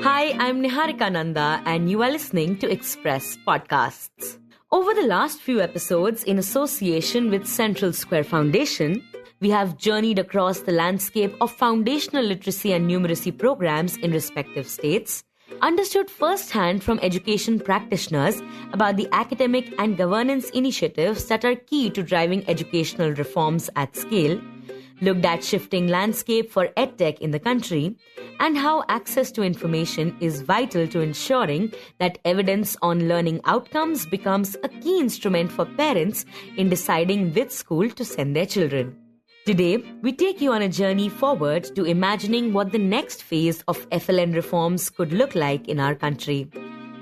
Hi, I'm Niharika Nanda and you are listening to Express Podcasts. Over the last few episodes, in association with Central Square Foundation, we have journeyed across the landscape of foundational literacy and numeracy programs in respective states, understood firsthand from education practitioners about the academic and governance initiatives that are key to driving educational reforms at scale, looked at shifting landscape for EdTech in the country, and how access to information is vital to ensuring that evidence on learning outcomes becomes a key instrument for parents in deciding which school to send their children. Today, we take you on a journey forward to imagining what the next phase of FLN reforms could look like in our country.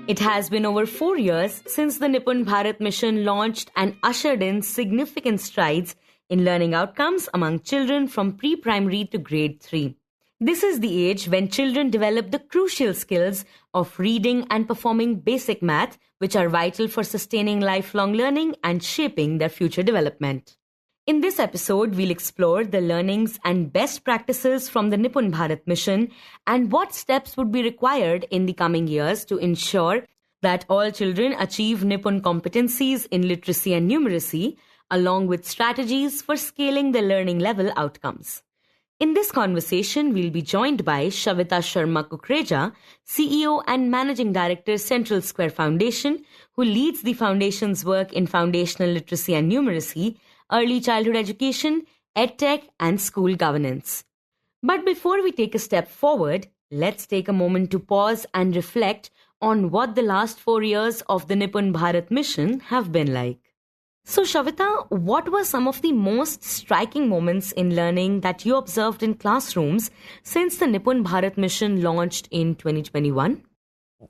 It has been over 4 years since the NIPUN Bharat Mission launched and ushered in significant strides in learning outcomes among children from pre-primary to grade 3. This is the age when children develop the crucial skills of reading and performing basic math, which are vital for sustaining lifelong learning and shaping their future development. In this episode, we'll explore the learnings and best practices from the NIPUN Bharat Mission and what steps would be required in the coming years to ensure that all children achieve NIPUN competencies in literacy and numeracy, along with strategies for scaling the learning level outcomes. In this conversation, we'll be joined by Shaveta Sharma-Kukreja, CEO and Managing Director, Central Square Foundation, who leads the foundation's work in foundational literacy and numeracy, early childhood education, EdTech, and school governance. But before we take a step forward, let's take a moment to pause and reflect on what the last 4 years of the NIPUN Bharat Mission have been like. So, Shaveta, what were some of the most striking moments in learning that you observed in classrooms since the NIPUN Bharat Mission launched in 2021?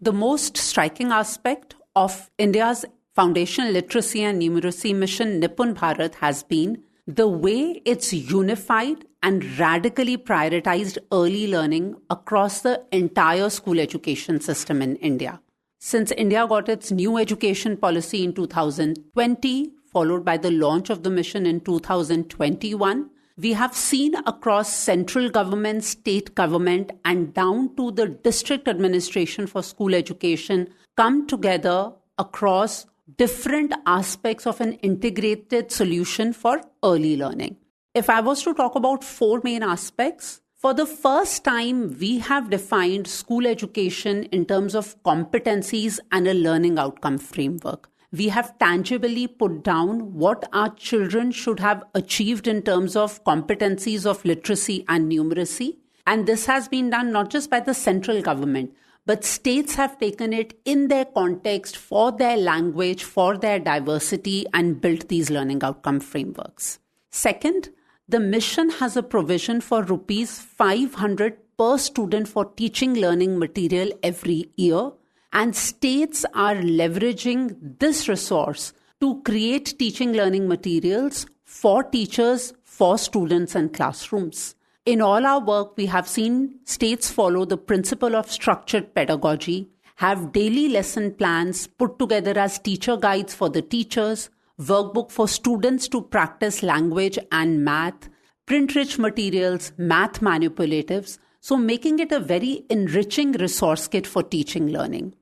The most striking aspect of India's Foundational Literacy and Numeracy Mission, NIPUN Bharat, has been the way it's unified and radically prioritized early learning across the entire school education system in India. Since India got its new education policy in 2020, followed by the launch of the mission in 2021, we have seen across central government, state government, and down to the district administration for school education come together across different aspects of an integrated solution for early learning. If I was to talk about 4 main aspects, for the first time, we have defined school education in terms of competencies and a learning outcome framework. We have tangibly put down what our children should have achieved in terms of competencies of literacy and numeracy. And this has been done not just by the central government, but states have taken it in their context for their language, for their diversity, and built these learning outcome frameworks. Second, the mission has a provision for rupees 500 per student for teaching learning material every year. And states are leveraging this resource to create teaching learning materials for teachers, for students and classrooms. In all our work, we have seen states follow the principle of structured pedagogy, have daily lesson plans put together as teacher guides for the teachers, workbook for students to practice language and math, print-rich materials, math manipulatives, so making it a very enriching resource kit for teaching learning.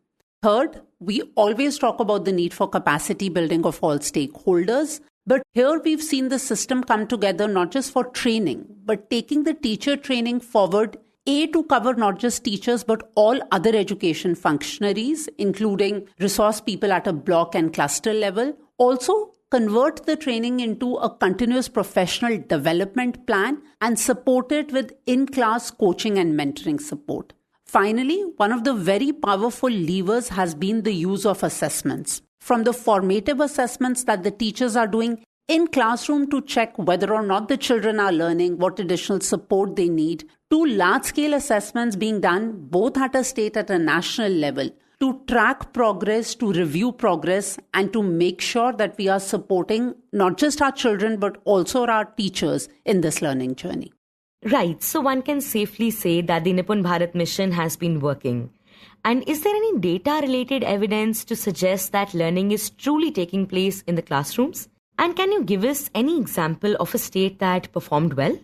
Third, we always talk about the need for capacity building of all stakeholders, but here we've seen the system come together not just for training, but taking the teacher training forward, to cover not just teachers, but all other education functionaries, including resource people at a block and cluster level. Also, convert the training into a continuous professional development plan and support it with in-class coaching and mentoring support. Finally, one of the very powerful levers has been the use of assessments. From the formative assessments that the teachers are doing in classroom to check whether or not the children are learning, what additional support they need, to large-scale assessments being done both at a state and a national level to track progress, to review progress, and to make sure that we are supporting not just our children but also our teachers in this learning journey. Right, so one can safely say that the NIPUN Bharat Mission has been working. And is there any data-related evidence to suggest that learning is truly taking place in the classrooms? And can you give us any example of a state that performed well?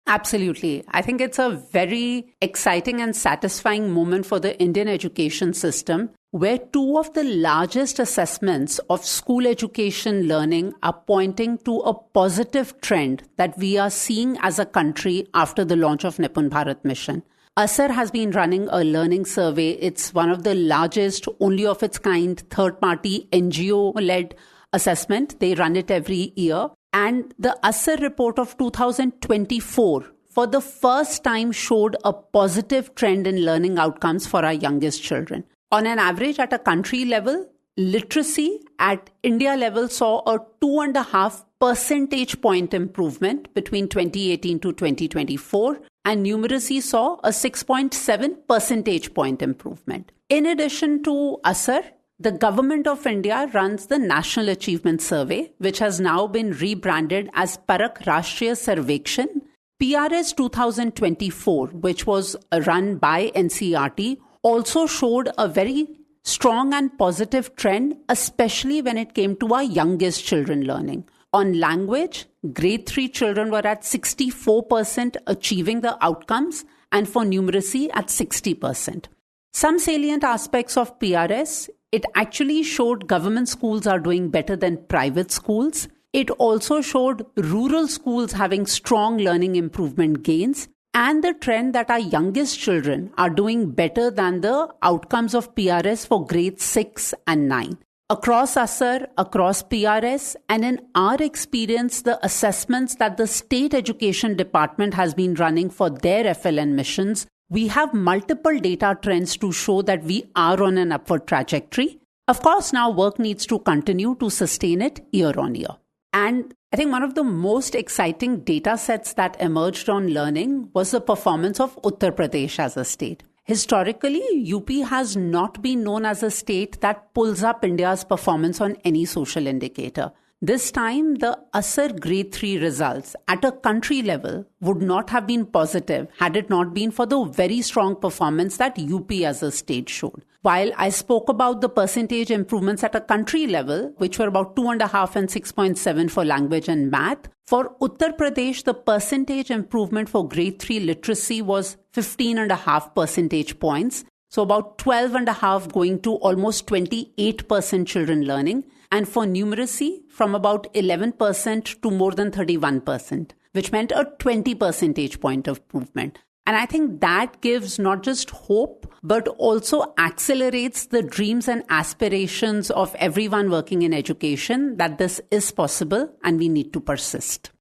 Absolutely. I think it's a very exciting and satisfying moment for the Indian education system, where two of the largest assessments of school education learning are pointing to a positive trend that we are seeing as a country after the launch of NIPUN Bharat Mission. USER has been running a learning survey. It's one of the largest, only of its kind, third-party NGO-led assessment. They run it every year. And the USER report of 2024 for the first time showed a positive trend in learning outcomes for our youngest children. On an average, at a country level, literacy at India level saw a 2.5 percentage point improvement between 2018 to 2024, and numeracy saw a 6.7 percentage point improvement. In addition to USER, the Government of India runs the National Achievement Survey, which has now been rebranded as Parak Rashtriya Sarvekshan. PRS 2024, which was run by NCERT, also showed a very strong and positive trend, especially when it came to our youngest children learning. On language, grade 3 children were at 64% achieving the outcomes, and for numeracy at 60%. Some salient aspects of PRS: it actually showed government schools are doing better than private schools. It also showed rural schools having strong learning improvement gains, and the trend that our youngest children are doing better than the outcomes of PRS for grades 6 and 9. Across USER, across PRS, and in our experience, the assessments that the State Education Department has been running for their FLN missions, we have multiple data trends to show that we are on an upward trajectory. Of course, now work needs to continue to sustain it year on year. And I think one of the most exciting data sets that emerged on learning was the performance of Uttar Pradesh as a state. Historically, UP has not been known as a state that pulls up India's performance on any social indicator. This time, the USER grade 3 results at a country level would not have been positive had it not been for the very strong performance that UP as a state showed. While I spoke about the percentage improvements at a country level, which were about 2.5 and 6.7 for language and math, for Uttar Pradesh, the percentage improvement for grade 3 literacy was 15.5 percentage points. So about 12.5 going to almost 28% children learning. And for numeracy, from about 11% to more than 31%, which meant a 20 percentage point of improvement. And I think that gives not just hope, but also accelerates the dreams and aspirations of everyone working in education that this is possible and we need to persist.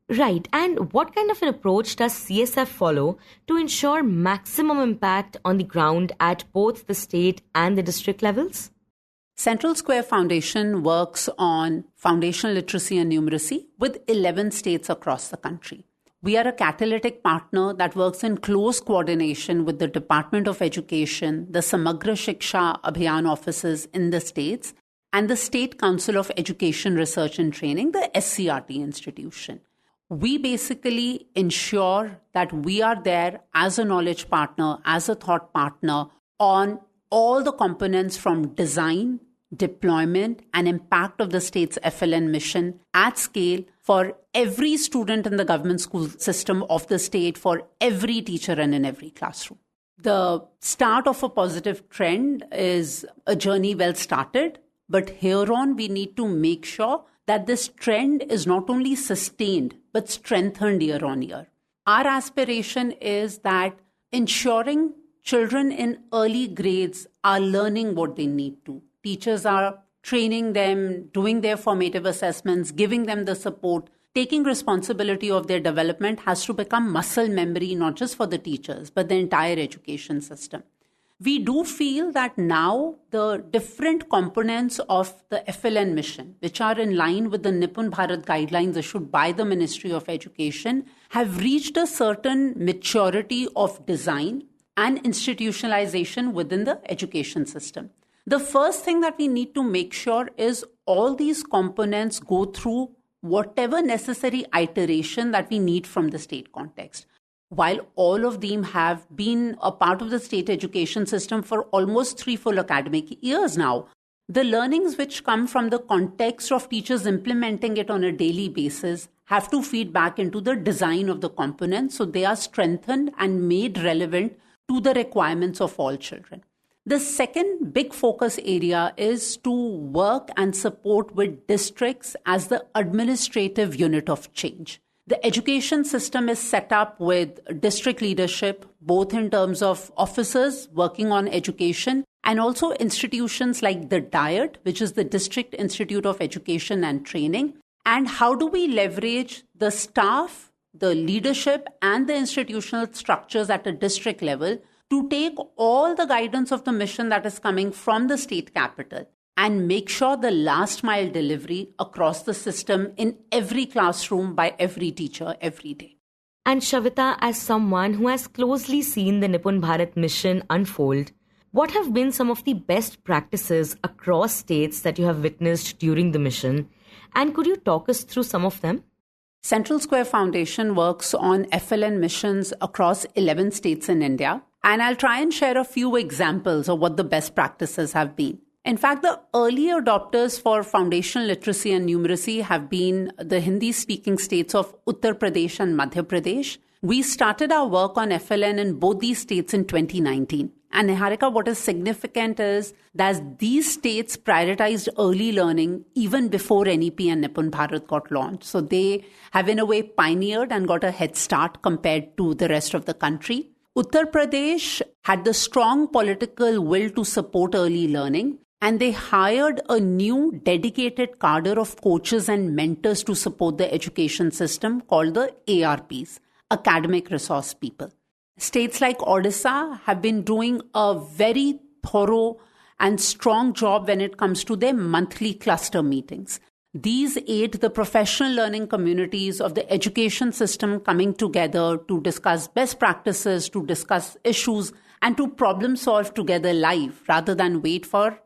Right. And what kind of an approach does CSF follow to ensure maximum impact on the ground at both the state and the district levels? Central Square Foundation works on foundational literacy and numeracy with 11 states across the country. We are a catalytic partner that works in close coordination with the Department of Education, the Samagra Shiksha Abhiyan offices in the states, and the State Council of Education Research and Training, the SCRT institution. We basically ensure that we are there as a knowledge partner, as a thought partner on all the components from design, deployment, and impact of the state's FLN mission at scale for every student in the government school system of the state, for every teacher and in every classroom. The start of a positive trend is a journey well started, but here on we need to make sure that this trend is not only sustained, but strengthened year on year. Our aspiration is that ensuring children in early grades are learning what they need to. Teachers are training them, doing their formative assessments, giving them the support. Taking responsibility of their development has to become muscle memory, not just for the teachers, but the entire education system. We do feel that now the different components of the FLN mission, which are in line with the NIPUN Bharat guidelines issued by the Ministry of Education, have reached a certain maturity of design and institutionalization within the education system. The first thing that we need to make sure is all these components go through whatever necessary iteration that we need from the state context. While all of them have been a part of the state education system for almost 3 full academic years now, the learnings which come from the context of teachers implementing it on a daily basis have to feed back into the design of the components so they are strengthened and made relevant to the requirements of all children. The second big focus area is to work and support with districts as the administrative unit of change. The education system is set up with district leadership, both in terms of officers working on education and also institutions like the DIET, which is the District Institute of Education and Training. And how do we leverage the staff, the leadership, and the institutional structures at a district level to take all the guidance of the mission that is coming from the state capital and make sure the last mile delivery across the system in every classroom by every teacher every day. And Shaveta, as someone who has closely seen the NIPUN Bharat mission unfold, what have been some of the best practices across states that you have witnessed during the mission? And could you talk us through some of them? Central Square Foundation works on FLN missions across 11 states in India. And I'll try and share a few examples of what the best practices have been. In fact, the early adopters for Foundational Literacy and Numeracy have been the Hindi-speaking states of Uttar Pradesh and Madhya Pradesh. We started our work on FLN in both these states in 2019. And Niharika, what is significant is that these states prioritized early learning even before NEP and NIPUN Bharat got launched. So they have in a way pioneered and got a head start compared to the rest of the country. Uttar Pradesh had the strong political will to support early learning, and they hired a new dedicated cadre of coaches and mentors to support the education system called the ARPs, Academic Resource People. States like Odisha have been doing a very thorough and strong job when it comes to their monthly cluster meetings. These aid the professional learning communities of the education system coming together to discuss best practices, to discuss issues, and to problem solve together live rather than wait for,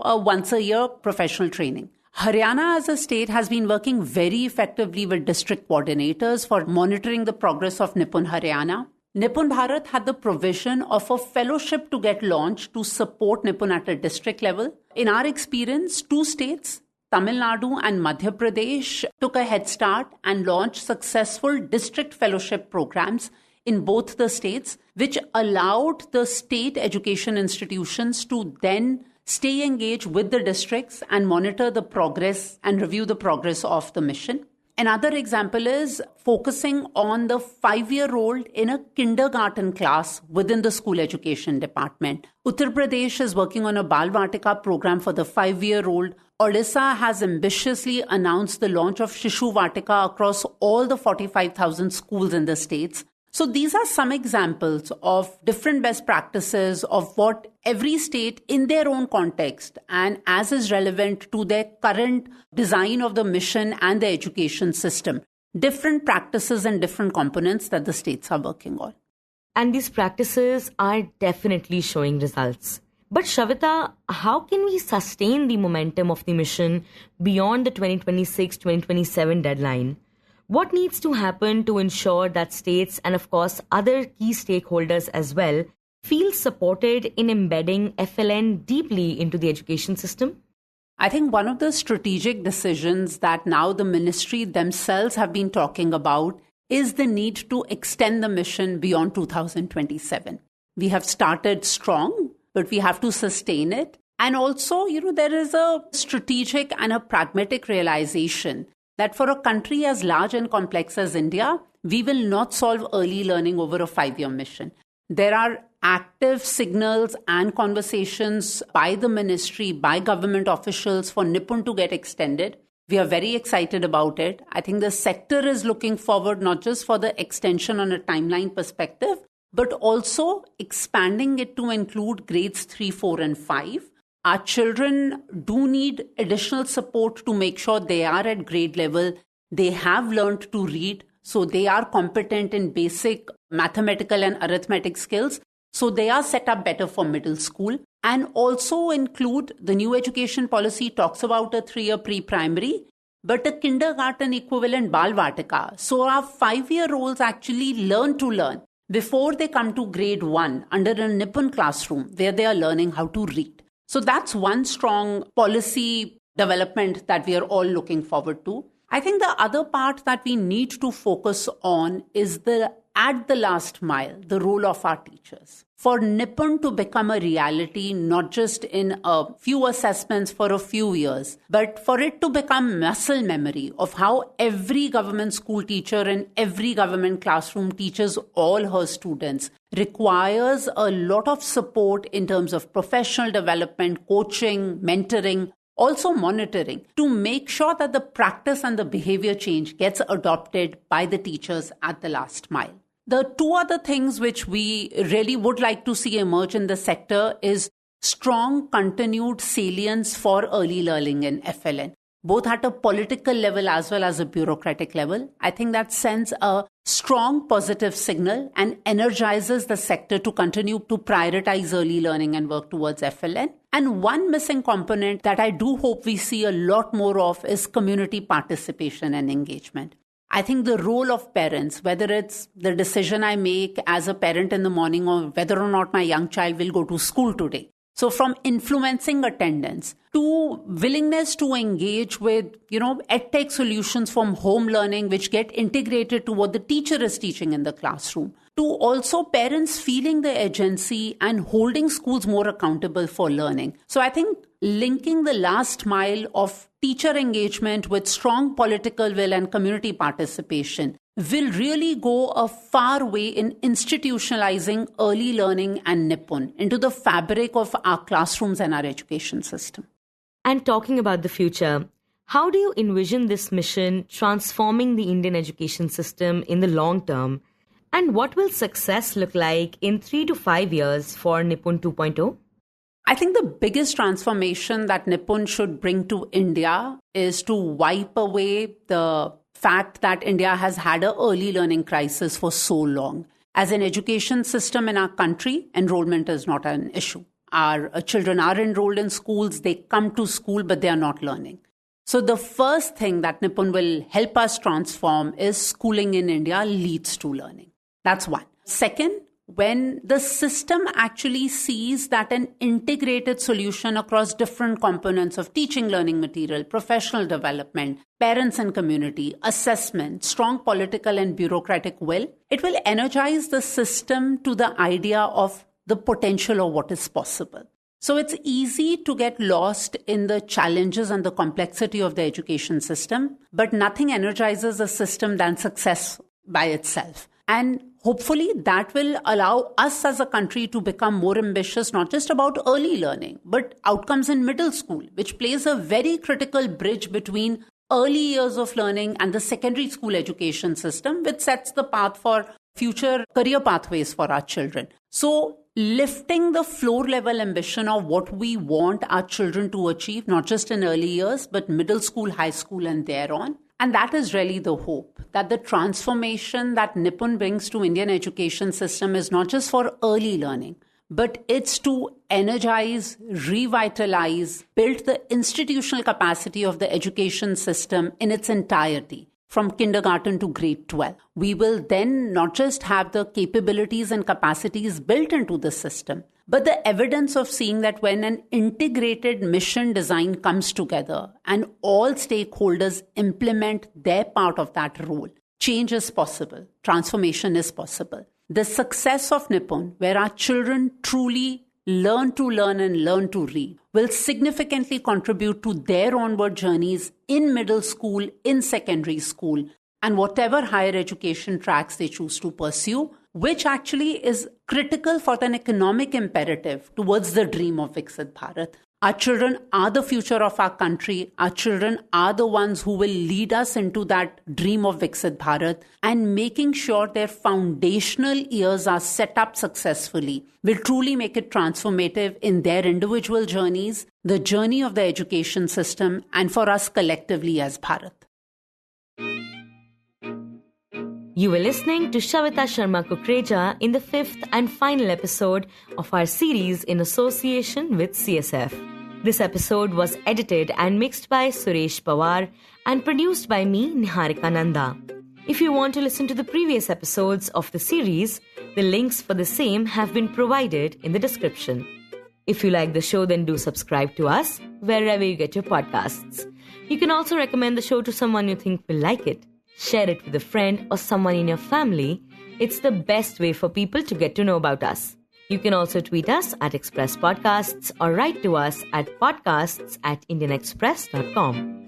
a once a year professional training. Haryana as a state has been working very effectively with district coordinators for monitoring the progress of NIPUN Haryana. NIPUN Bharat had the provision of a fellowship to get launched to support NIPUN at a district level. In our experience, 2 states, Tamil Nadu and Madhya Pradesh, took a head start and launched successful district fellowship programs in both the states, which allowed the state education institutions to then stay engaged with the districts and monitor the progress and review the progress of the mission. Another example is focusing on the 5-year-old in a kindergarten class within the school education department. Uttar Pradesh is working on a Bal Vatika program for the 5-year-old. Odisha has ambitiously announced the launch of Shishu Vatika across all the 45,000 schools in the states. So these are some examples of different best practices of what every state in their own context and as is relevant to their current design of the mission and the education system, different practices and different components that the states are working on. And these practices are definitely showing results. But Shaveta, how can we sustain the momentum of the mission beyond the 2026-2027 deadline? What needs to happen to ensure that states and, of course, other key stakeholders as well feel supported in embedding FLN deeply into the education system? I think one of the strategic decisions that now the ministry themselves have been talking about is the need to extend the mission beyond 2027. We have started strong, but we have to sustain it. And also, there is a strategic and a pragmatic realization that for a country as large and complex as India, we will not solve early learning over a 5-year mission. There are active signals and conversations by the ministry, by government officials for NIPUN to get extended. We are very excited about it. I think the sector is looking forward not just for the extension on a timeline perspective, but also expanding it to include grades 3, 4, and 5. Our children do need additional support to make sure they are at grade level. They have learned to read, so they are competent in basic mathematical and arithmetic skills. So they are set up better for middle school. And also include the new education policy talks about a 3-year pre-primary, but a kindergarten equivalent Bal Vatika. So our 5-year-olds actually learn to learn before they come to grade 1 under a NIPUN classroom where they are learning how to read. So that's one strong policy development that we are all looking forward to. I think the other part that we need to focus on is at the last mile, the role of our teachers. For NIPUN to become a reality, not just in a few assessments for a few years, but for it to become muscle memory of how every government school teacher in every government classroom teaches all her students, requires a lot of support in terms of professional development, coaching, mentoring, also monitoring, to make sure that the practice and the behavior change gets adopted by the teachers at the last mile. The two other things which we really would like to see emerge in the sector is strong continued salience for early learning in FLN, both at a political level as well as a bureaucratic level. I think that sends a strong positive signal and energizes the sector to continue to prioritize early learning and work towards FLN. And one missing component that I do hope we see a lot more of is community participation and engagement. I think the role of parents, whether it's the decision I make as a parent in the morning or whether or not my young child will go to school today. So from influencing attendance to willingness to engage with, EdTech solutions from home learning, which get integrated to what the teacher is teaching in the classroom, to also parents feeling the agency and holding schools more accountable for learning. So I think linking the last mile of teacher engagement with strong political will and community participation will really go a far way in institutionalizing early learning and NIPUN into the fabric of our classrooms and our education system. And talking about the future, how do you envision this mission transforming the Indian education system in the long term? And what will success look like in 3 to 5 years for NIPUN 2.0? I think the biggest transformation that NIPUN should bring to India is to wipe away the fact that India has had an early learning crisis for so long. As an education system in our country, enrollment is not an issue. Our children are enrolled in schools, they come to school, but they are not learning. So the first thing that NIPUN will help us transform is schooling in India leads to learning. That's one. Second, when the system actually sees that an integrated solution across different components of teaching, learning material, professional development, parents and community, assessment, strong political and bureaucratic will, it will energize the system to the idea of the potential of what is possible. So it's easy to get lost in the challenges and the complexity of the education system, but nothing energizes a system than success by itself. And hopefully that will allow us as a country to become more ambitious, not just about early learning, but outcomes in middle school, which plays a very critical bridge between early years of learning and the secondary school education system, which sets the path for future career pathways for our children. So lifting the floor level ambition of what we want our children to achieve, not just in early years, but middle school, high school, and thereon. And that is really the hope, that the transformation that NIPUN brings to Indian education system is not just for early learning, but it's to energize, revitalize, build the institutional capacity of the education system in its entirety, from kindergarten to grade 12. We will then not just have the capabilities and capacities built into the system, but the evidence of seeing that when an integrated mission design comes together and all stakeholders implement their part of that role, change is possible, transformation is possible. The success of NIPUN, where our children truly learn to learn and learn to read, will significantly contribute to their onward journeys in middle school, in secondary school, and whatever higher education tracks they choose to pursue, which actually is critical for an economic imperative towards the dream of Viksit Bharat. Our children are the future of our country. Our children are the ones who will lead us into that dream of Viksit Bharat, and making sure their foundational years are set up successfully will truly make it transformative in their individual journeys, the journey of the education system, and for us collectively as Bharat. You were listening to Shaveta Sharma-Kukreja in the 5th and final episode of our series in association with CSF. This episode was edited and mixed by Suresh Pawar and produced by me, Niharika Nanda. If you want to listen to the previous episodes of the series, the links for the same have been provided in the description. If you like the show, then do subscribe to us wherever you get your podcasts. You can also recommend the show to someone you think will like it. Share it with a friend or someone in your family. It's the best way for people to get to know about us. You can also tweet us at Express Podcasts or write to us at podcasts@indianexpress.com.